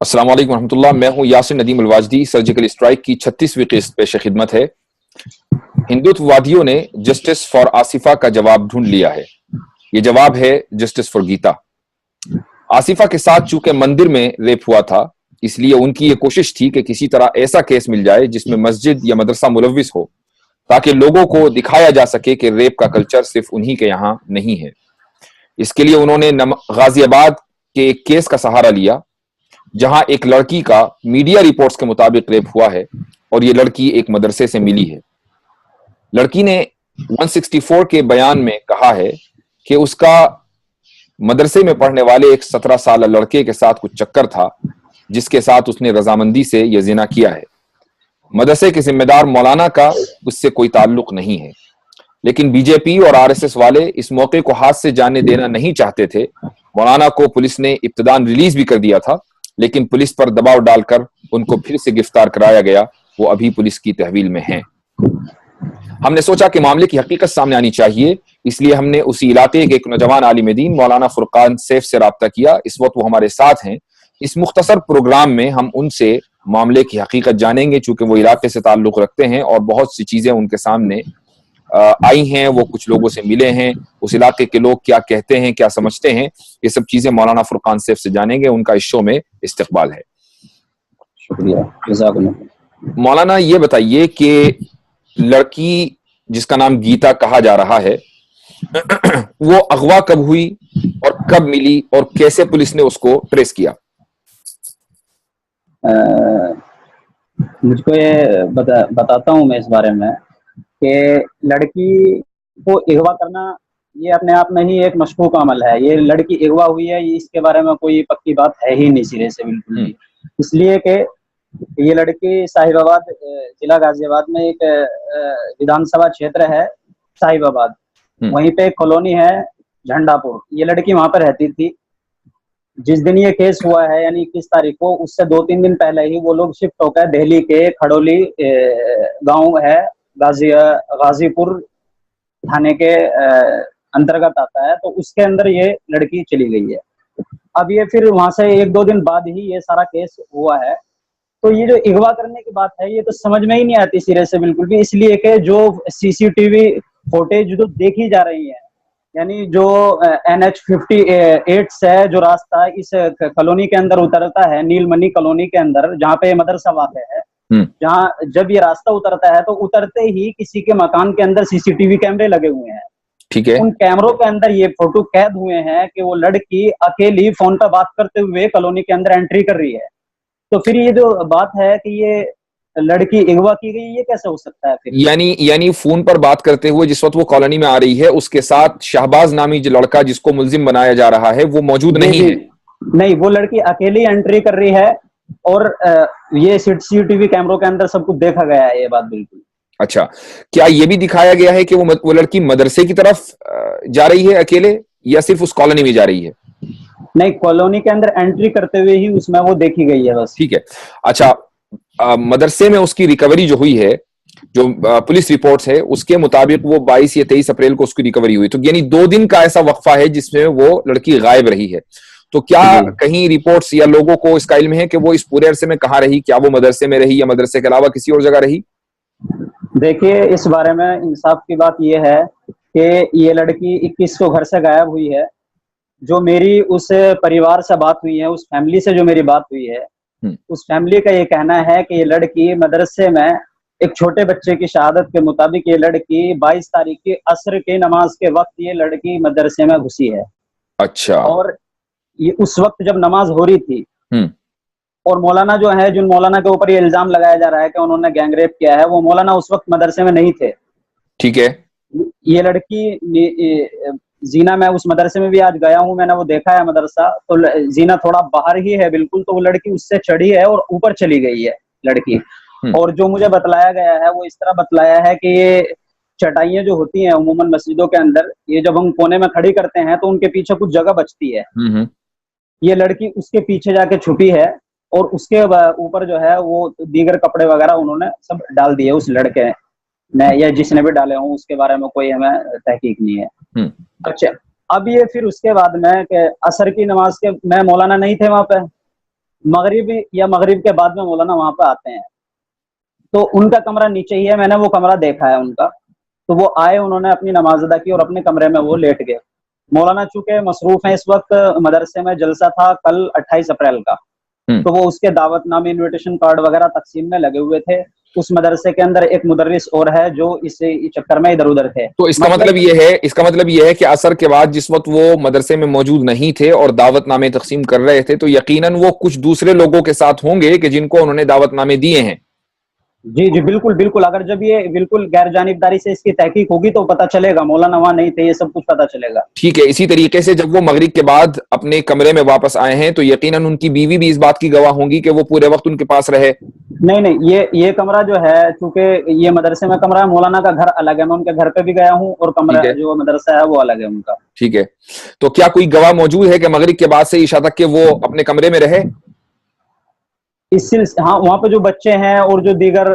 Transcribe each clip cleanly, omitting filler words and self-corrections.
السلام علیکم ورحمۃ اللہ. میں ہوں یاسر ندیم الواجدی. سرجیکل اسٹرائک کی 36ویں قسط پیش خدمت ہے. ہندوتوادیوں نے جسٹس فار آصفہ کا جواب ڈھونڈ لیا ہے. یہ جواب ہے جسٹس فار گیتا. آصفہ کے ساتھ چونکہ مندر میں ریپ ہوا تھا، اس لیے ان کی یہ کوشش تھی کہ کسی طرح ایسا کیس مل جائے جس میں مسجد یا مدرسہ ملوث ہو، تاکہ لوگوں کو دکھایا جا سکے کہ ریپ کا کلچر صرف انہی کے یہاں نہیں ہے. اس کے لیے انہوں نے غازی آباد کے ایک کیس کا سہارا لیا، جہاں ایک لڑکی کا میڈیا رپورٹس کے مطابق ریپ ہوا ہے اور یہ لڑکی ایک مدرسے سے ملی ہے. لڑکی نے 164 کے بیان میں کہا ہے کہ اس کا مدرسے میں پڑھنے والے ایک 17 سالہ لڑکے کے ساتھ کچھ چکر تھا، جس کے ساتھ اس نے رضامندی سے یہ زنا کیا ہے. مدرسے کے ذمہ دار مولانا کا اس سے کوئی تعلق نہیں ہے، لیکن بی جے پی اور RSS والے اس موقع کو ہاتھ سے جانے دینا نہیں چاہتے تھے. مولانا کو پولیس نے ابتداً ریلیز بھی کر دیا تھا، لیکن پولیس پر دباؤ ڈال کر ان کو پھر سے گرفتار کرایا گیا. وہ ابھی پولیس کی تحویل میں ہیں. ہم نے سوچا کہ معاملے کی حقیقت سامنے آنی چاہیے، اس لیے ہم نے اسی علاقے کے ایک نوجوان عالم دین مولانا فرقان سیف سے رابطہ کیا. اس وقت وہ ہمارے ساتھ ہیں. اس مختصر پروگرام میں ہم ان سے معاملے کی حقیقت جانیں گے، چونکہ وہ علاقے سے تعلق رکھتے ہیں اور بہت سی چیزیں ان کے سامنے آئی ہیں. وہ کچھ لوگوں سے ملے ہیں، اس علاقے کے لوگ کیا کہتے ہیں، کیا سمجھتے ہیں، یہ سب چیزیں مولانا فرقان سیف سے جانیں گے. ان کا اس شو میں استقبال ہے. شکریہ، جزاک اللہ. مولانا یہ بتائیے کہ لڑکی جس کا نام گیتا کہا جا رہا ہے، وہ اغوا کب ہوئی اور کب ملی اور کیسے پولیس نے اس کو ٹریس کیا؟ مجھ کو یہ بتاتا ہوں میں اس بارے میں کہ لڑکی کو اغوا کرنا یہ اپنے آپ میں ہی ایک مشکوک عمل ہے. یہ لڑکی اغوا ہوئی ہے، اس کے بارے میں کوئی پکی بات ہے ہی نہیں سرے سے بالکل بھی. اس لیے کہ یہ لڑکی صاحب آباد ضلع غازی آباد میں ایک ودھان سبھا چھیتر ہے صاحب آباد، وہیں پہ ایک کالونی ہے جھنڈا پور. یہ لڑکی وہاں پہ رہتی تھی. جس دن یہ کیس ہوا ہے یعنی 21 تاریخ کو، اس سے 2-3 دن پہلے ہی وہ لوگ شفٹ ہو کر دہلی کے کھڑولی گاؤں ہے، غازی پور تھانے کے انترگت آتا ہے، تو اس کے اندر یہ لڑکی چلی گئی ہے. اب یہ پھر وہاں سے 1-2 دن بعد ہی یہ سارا کیس ہوا ہے. تو یہ جو اغوا کرنے کی بات ہے یہ تو سمجھ میں ہی نہیں آتی سرے سے بالکل بھی. اس لیے کہ جو CCTV فوٹیج جو دیکھی جا رہی ہے، یعنی جو NH58 سے جو راستہ اس کالونی کے اندر اترتا ہے، نیل منی کالونی کے اندر جہاں پہ مدرسہ واقع ہے، جہاں جب یہ راستہ اترتا ہے تو اترتے ہی کسی کے مکان کے اندر CCTV کیمرے لگے ہوئے ہیں. ٹھیک ہے. ان کیمروں کے اندر یہ فوٹو قید ہوئے ہیں کہ وہ لڑکی اکیلی فون پہ بات کرتے ہوئے کالونی کے اندر انٹری کر رہی ہے. تو پھر یہ جو بات ہے کہ یہ لڑکی اغوا کی گئی، یہ کیسے ہو سکتا ہے پھر؟ یعنی فون پر بات کرتے ہوئے جس وقت وہ کالونی میں آ رہی ہے، اس کے ساتھ شہباز نامی جو لڑکا جس کو ملزم بنایا جا رہا ہے وہ موجود نہیں ہے؟ نہیں، وہ لڑکی اکیلی انٹری کر رہی ہے اور یہ CCTV کیمروں کے اندر سب کچھ دیکھا گیا ہے یہ بات بالکل. اچھا، کیا یہ بھی دکھایا گیا ہے کہ وہ لڑکی مدرسے کی طرف جا رہی ہے اکیلے یا صرف اس کالونی میں جا رہی ہے؟ نہیں، کالونی کے اندر انٹری کرتے ہوئے ہی اس میں وہ دیکھی گئی ہے بس. ٹھیک ہے. اچھا، مدرسے میں اس کی ریکوری جو ہوئی ہے، جو پولیس رپورٹس ہے اس کے مطابق وہ 22 یا 23 اپریل کو اس کی ریکوری ہوئی. تو یعنی 2 دن کا ایسا وقفہ ہے جس میں وہ لڑکی غائب رہی ہے. تو کیا کہیں رپورٹس یا لوگوں کو اس کا علم ہے کہ وہ اس پورے عرصے میں کہاں رہی؟ کیا وہ مدرسے میں رہی یا مدرسے کے علاوہ کسی اور جگہ رہی؟ دیکھیے، اس بارے میں انصاف کی بات یہ ہے کہ یہ لڑکی 21 کو گھر سے غائب ہوئی ہے. جو میری اس پریوار سے بات ہوئی ہے، اس فیملی سے جو میری بات ہوئی ہے، اس فیملی کا یہ کہنا ہے کہ یہ لڑکی مدرسے میں ایک چھوٹے بچے کی شہادت کے مطابق یہ لڑکی 22 تاریخ کی عصر کی نماز کے وقت یہ لڑکی مدرسے میں گھسی ہے. اچھا. اور یہ اس وقت جب نماز ہو رہی تھی، اور مولانا جو ہے، جن مولانا کے اوپر یہ الزام لگایا جا رہا ہے کہ انہوں نے گینگ ریپ کیا ہے، وہ مولانا اس وقت مدرسے میں نہیں تھے. ٹھیک ہے. یہ لڑکی زینا، میں اس مدرسے میں بھی آج گیا ہوں، میں نے وہ دیکھا ہے مدرسہ، تو زینا تھوڑا باہر ہی ہے بالکل. تو وہ لڑکی اس سے چڑھی ہے اور اوپر چلی گئی ہے لڑکی. اور جو مجھے بتلایا گیا ہے وہ اس طرح بتلایا ہے کہ یہ چٹائیاں جو ہوتی ہیں عموماً مسجدوں کے اندر، یہ جب ہم کونے میں کھڑی کرتے ہیں تو ان کے پیچھے کچھ جگہ بچتی ہے. یہ لڑکی اس کے پیچھے جا کے چھپی ہے اور اس کے اوپر جو ہے وہ دیگر کپڑے وغیرہ انہوں نے سب ڈال دیے اس لڑکے نے، یا جس نے بھی ڈالے ہوں اس کے بارے میں کوئی ہمیں تحقیق نہیں ہے. اچھا، اب یہ پھر اس کے بعد میں کہ عصر کی نماز کے میں مولانا نہیں تھے وہاں پہ، मगरिब या मगरिब के बाद में मौलाना वहां पे आते हैं, तो उनका कमरा नीचे ही है, मैंने वो कमरा देखा है उनका। तो वो आए, उन्होंने अपनी नमाज अदा की और अपने कमरे में वो लेट गए। मौलाना चूंकि मसरूफ हैं इस वक्त, मदरसे में जलसा था कल 28 अप्रैल का, तो वो उसके दावतनामे, इनविटेशन कार्ड वगैरह तकसीम में लगे हुए थे। उस मदरसे के अंदर एक मुदर्रिस और है जो इस चक्कर में इधर उधर थे। तो इसका मतलब ये है कि असर के बाद जिस वक्त वो मदरसे में मौजूद नहीं थे और दावतनामे तकसीम कर रहे थे, तो यकीनन वो कुछ दूसरे लोगों के साथ होंगे कि जिनको उन्होंने दावतनामे दिए हैं। जी जी, बिल्कुल बिल्कुल। अगर जब ये बिल्कुल गैर जानिबदारी से इसकी तहकीक होगी तो पता चलेगा, मौलाना वहां नहीं थे, ये सब कुछ पता चलेगा। ठीक है। इसी तरीके से जब वो मगरिब के बाद अपने कमरे में वापस आए हैं, तो यकीनन उनकी बीवी भी इस बात की गवाह होंगी कि वो पूरे वक्त उनके पास रहे। नहीं, ये कमरा जो है, चूंकि ये मदरसे में कमरा है, मौलाना का घर अलग है, मैं उनके घर पे भी गया हूँ और कमरा जो मदरसा है वो अलग है उनका। ठीक है। तो क्या कोई गवाह मौजूद है कि मगरिब के बाद से ईशा तक के वो अपने कमरे में रहे? हाँ, वहाँ पे जो बच्चे हैं और जो दीगर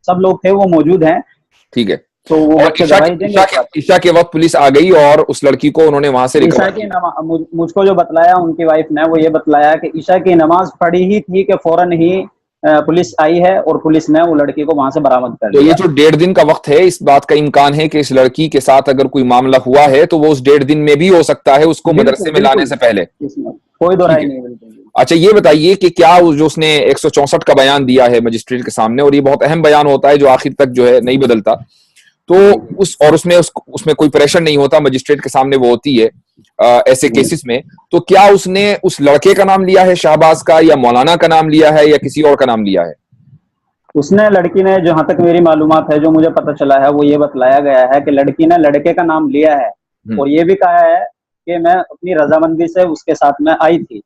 सब लोग थे वो मौजूद हैं। ठीक है। तो वो बच्चे गवाही देंगे। ईशा के वक्त पुलिस आ गई और उस लड़की को उन्होंने वहां से ईशा की नमाज, मुझको जो बतलाया उनकी वाइफ ने, वो ये बतलाया कि ईशा की नमाज पढ़ी ही थी कि फौरन ही पुलिस आई है और पुलिस ने वो लड़की को वहां से बरामद कर लिया। तो ये जो 1.5 दिन का वक्त है, इस बात का इम्कान है कि इस लड़की के साथ अगर कोई मामला हुआ है तो वो उस 1.5 दिन में भी हो सकता है, उसको मदरसे में लाने से पहले। कोई दो राय नहीं। बिल्कुल। अच्छा, ये बताइए कि क्या जो उसने 164 का बयान दिया है मजिस्ट्रेट के सामने, और ये बहुत अहम बयान होता है जो आखिर तक जो है नहीं बदलता, तो उसमें कोई प्रेशर नहीं होता, मजिस्ट्रेट के सामने वो होती है ऐसे केसेस में, तो क्या उसने उस लड़के का नाम लिया है शहबाज का, या मौलाना का नाम लिया है, या किसी और का नाम लिया है? उसने, लड़की ने, जहां तक मेरी मालूमात है, जो मुझे पता चला है, वो ये बतलाया गया है कि लड़की ने लड़के का नाम लिया है और ये भी कहा है कि मैं अपनी रजामंदी से उसके साथ में आई थी।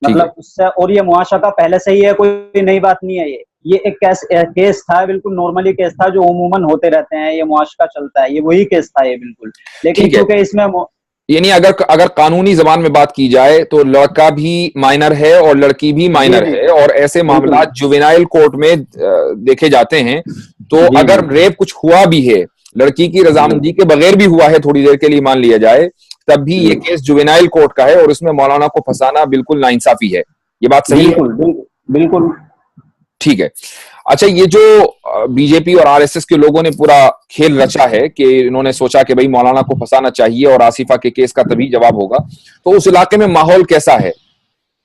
मतलब उससे, और ये मुआशका पहले से ही है, कोई नई बात नहीं है। ये एक केस था, बिल्कुल नॉर्मली केस था जो उमूमन होते रहते हैं, ये मुआशका चलता है, ये वही केस था ये बिल्कुल। लेकिन क्योंकि इसमें यानी अगर कानूनी जबान में बात की जाए तो लड़का भी माइनर है और लड़की भी माइनर है, और ऐसे मामला जुवेनाइल कोर्ट में देखे जाते हैं। तो अगर रेप कुछ हुआ भी है, लड़की की रजामंदी के बगैर भी हुआ है, थोड़ी देर के लिए मान लिया जाए, तब भी ये केस जुवेनाइल कोर्ट का है और उसमें मौलाना को फंसाना बिल्कुल नाइंसाफी है। ये बात सही है? बिल्कुल। ठीक है। अच्छा, ये जो बीजेपी और आरएसएस के लोगों ने पूरा खेल रचा है कि इन्होंने सोचा कि भाई मौलाना को फंसाना चाहिए और आसिफा के केस का तभी जवाब होगा, तो उस इलाके में माहौल कैसा है?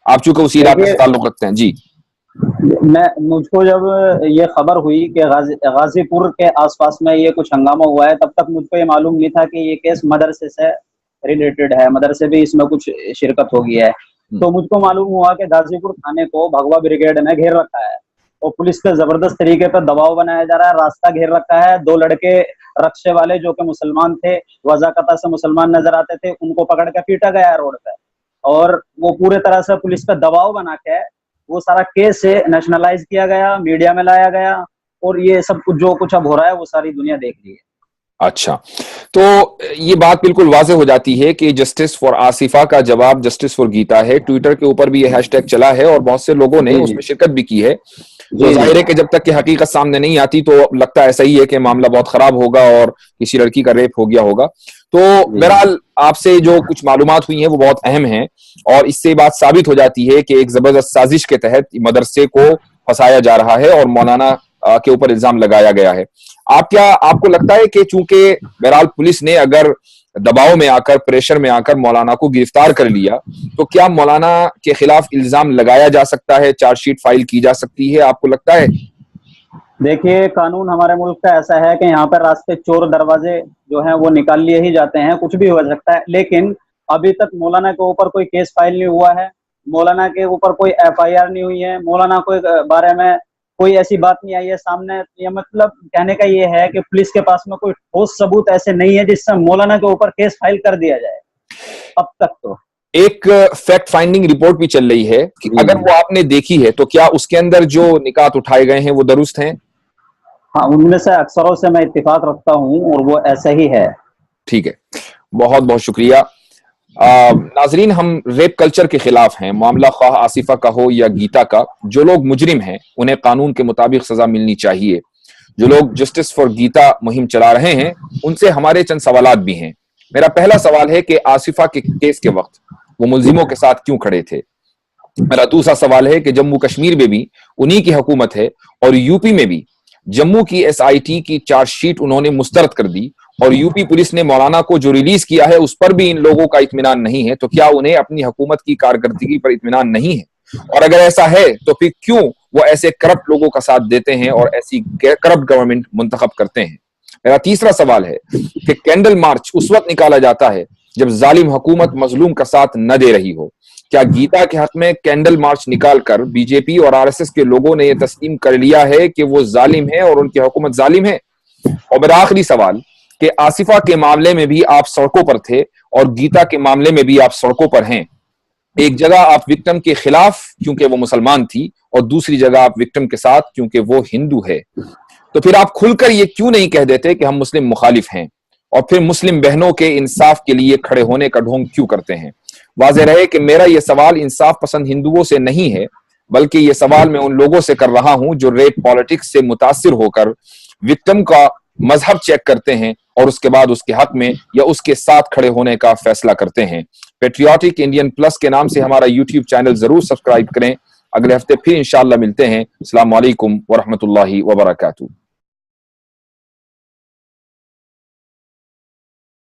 आप चूंकि उसी इलाके से ताल्लुक रखते हैं। जी। मुझको जब ये खबर हुई कि गाजीपुर के आसपास में ये कुछ हंगामा हुआ है, तब तक मुझको ये मालूम नहीं था कि ये केस मदरसे से रिलेटेड है, मदरसे भी इसमें कुछ शिरकत हो गई है। तो मुझको मालूम हुआ कि गाजीपुर थाने को भगवा ब्रिगेड ने घेर रखा है और पुलिस पे जबरदस्त तरीके पर दबाव बनाया जा रहा है, रास्ता घेर रखा है। 2 लड़के रक्शे वाले जो कि मुसलमान थे, वजाकता से मुसलमान नजर आते थे, उनको पकड़ के पीटा गया रोड पे, और वो पूरे तरह से पुलिस पे दबाव बना के वो सारा केस नेशनलाइज किया गया, मीडिया में लाया गया, और ये सब कुछ जो कुछ अब हो रहा है वो सारी दुनिया देख रही है। अच्छा, तो ये बात बिल्कुल वाज़ेह हो जाती है कि जस्टिस फॉर आसिफा का जवाब जस्टिस फॉर गीता है। ट्विटर के ऊपर भी ये हैशटैग चला है और बहुत से लोगों ने उसमें शिरकत भी की है। तो जाहिर है कि जब तक कि हकीकत सामने नहीं आती तो लगता ऐसा ही है कि मामला बहुत खराब होगा और किसी लड़की का रेप हो गया होगा। तो बहरहाल आपसे जो कुछ मालूमात हुई हैं वो बहुत अहम हैं, और इससे बात साबित हो जाती है कि एक जबरदस्त साजिश के तहत मदरसे को फंसाया जा रहा है और मौलाना के ऊपर इल्जाम लगाया गया है। आपको लगता है कि चूंकि बहरहाल पुलिस ने अगर दबाव में आकर, प्रेशर में आकर मौलाना को गिरफ्तार कर लिया, तो क्या मौलाना के खिलाफ इल्जाम लगाया जा सकता है, चार्जशीट फाइल की जा सकती है? आपको लगता है? देखिए, कानून हमारे मुल्क का ऐसा है कि यहाँ पर रास्ते चोर दरवाजे जो हैं वो निकाल लिए ही जाते हैं, कुछ भी हो सकता है। लेकिन अभी तक मौलाना के ऊपर कोई केस फाइल नहीं हुआ है, मौलाना के ऊपर कोई FIR नहीं हुई है, मौलाना के बारे में कोई ऐसी बात नहीं आई है सामने। ये मतलब कहने का ये है कि पुलिस के पास में कोई ठोस सबूत ऐसे नहीं है जिससे मौलाना के ऊपर केस फाइल कर दिया जाए अब तक। तो एक फैक्ट फाइंडिंग रिपोर्ट भी चल रही है कि अगर वो आपने देखी है तो क्या उसके अंदर जो निकात उठाए गए हैं वो दुरुस्त हैं? हाँ, उनमें से अक्सरों से मैं इत्तिफाक रखता हूँ और वो ऐसा ही है। ठीक है, बहुत बहुत शुक्रिया। नाजरीन, हम रेप कल्चर के खिलाफ हैं। मामला ख्वाह आसिफा का हो या गीता का, जो लोग मुजरिम हैं उन्हें कानून के मुताबिक सजा मिलनी चाहिए। जो लोग जस्टिस फॉर गीता मुहिम चला रहे हैं उनसे हमारे चंद सवालात भी हैं। मेरा पहला सवाल है कि आसिफा के केस के वक्त वो मुलजिमों के साथ क्यों खड़े थे? मेरा दूसरा सवाल है कि जम्मू कश्मीर में भी उन्हीं की हुकूमत है और यूपी में भी जम्मू की एसआईटी की चार्जशीट उन्होंने मुस्तरद कर दी और यूपी पुलिस ने मौलाना को जो रिलीज किया है उस पर भी इन लोगों का इत्मीनान नहीं है, तो क्या उन्हें अपनी हुकूमत की कारकर्दगी पर इत्मीनान नहीं है? और अगर ऐसा है तो फिर क्यों वो ऐसे करप्ट लोगों का साथ देते हैं और ऐसी करप्ट गवर्नमेंट मुंतखब करते हैं? मेरा तीसरा सवाल है कि कैंडल मार्च उस वक्त निकाला जाता है जब जालिम हुकूमत मजलूम का साथ न दे रही हो। क्या गीता के हक में कैंडल मार्च निकालकर बीजेपी और आरएसएस के लोगों ने यह तस्लीम कर लिया है कि वो जालिम है और उनकी हुकूमत जालिम है? और मेरा आखिरी सवाल कि आसिफा के मामले में भी आप सड़कों पर थे और गीता के मामले में भी आप सड़कों पर हैं। एक जगह आप विक्टिम के खिलाफ क्योंकि वो मुसलमान थी और दूसरी जगह आप विक्टिम के साथ क्योंकि वो हिंदू है। तो फिर आप खुलकर ये क्यों नहीं कह देते कि हम मुस्लिम मुखालिफ हैं और फिर मुस्लिम बहनों के इंसाफ के लिए खड़े होने का ढोंग क्यों करते हैं? वाज़ेह रहे कि मेरा ये सवाल इंसाफ पसंद हिंदुओं से नहीं है, बल्कि ये सवाल मैं उन लोगों से कर रहा हूं जो रेप पॉलिटिक्स से मुतासिर होकर विक्टिम का मजहब चेक करते हैं और उसके बाद उसके हक में या उसके साथ खड़े होने का फैसला करते हैं। पेट्रियाटिक इंडियन प्लस के नाम से हमारा यूट्यूब चैनल जरूर सब्सक्राइब करें। अगले हफ्ते फिर इंशाअल्लाह मिलते हैं। अस्सलाम वालेकुम व रहमतुल्लाहि व बरकातुहू।